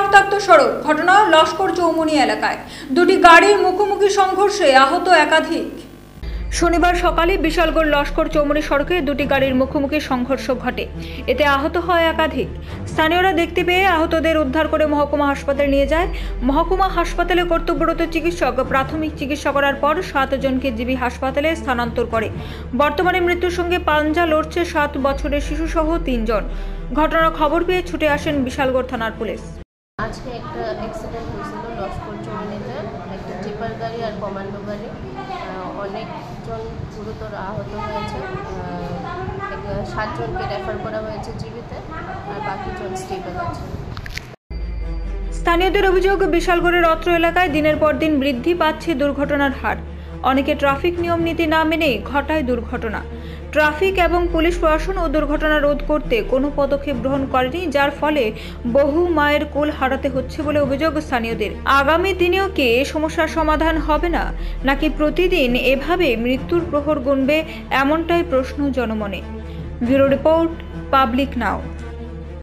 রক্তাক্ত সড়ক, ঘটনা লস্কর চৌমুহনী এলাকায়। দুটি গাড়ির মুখোমুখি সংঘর্ষে আহত একাধিক। শনিবার সকালে বিশালগড় লস্কর চৌমুহনী সড়কে দুটি গাড়ির মুখোমুখি সংঘর্ষ ঘটে। এতে আহত হয় একাধিক। স্থানীয়রা দেখতে পেয়ে আহতদের উদ্ধার করে মহকুমা হাসপাতালে নিয়ে যায়। মহকুমা হাসপাতালে কর্তব্যরত চিকিৎসক প্রাথমিক চিকিৎসা করার পর 7 জনকে জিবি হাসপাতালে স্থানান্তর করে। বর্তমানে মৃত্যুর সঙ্গে পাঞ্জা লড়ছে 7 বছরের শিশুসহ 3 জন। ঘটনার খবর পেয়ে ছুটে আসেন বিশালগড় থানার পুলিশ। আজকে একটা অ্যাক্সিডেন্ট হয়েছিল লস্কর চৌমুহনীতে, একটা টিপার গাড়ি আর কমান্ডো গাড়ি। অনেকজন গুরুতর আহত হয়েছে। 7 জনকে রেফার করা হয়েছে জিবিতে, আর বাকি জন স্টেবল আছে। স্থানীয়দের অভিযোগ, বিশালগড়ের অত্র এলাকায় দিনের পর দিন বৃদ্ধি পাচ্ছে দুর্ঘটনার হার। অনেকে ট্রাফিক নিয়ম নীতি না মেনে ঘটায় দুর্ঘটনা। ট্রাফিক এবং পুলিশ প্রশাসন ও দুর্ঘটনা রোধ করতে কোনো পদক্ষেপ গ্রহণ করেনি, যার ফলে বহু মায়ের কোল হারাতে হচ্ছে বলে অভিযোগ স্থানীয়দের। আগামী দিনেও কি এ সমস্যার সমাধান হবে না, নাকি প্রতিদিন এভাবে মৃত্যুর প্রহর গুনবে, এমনটাই প্রশ্ন জনমনে। ব্যুরো রিপোর্ট, পাবলিক নাও।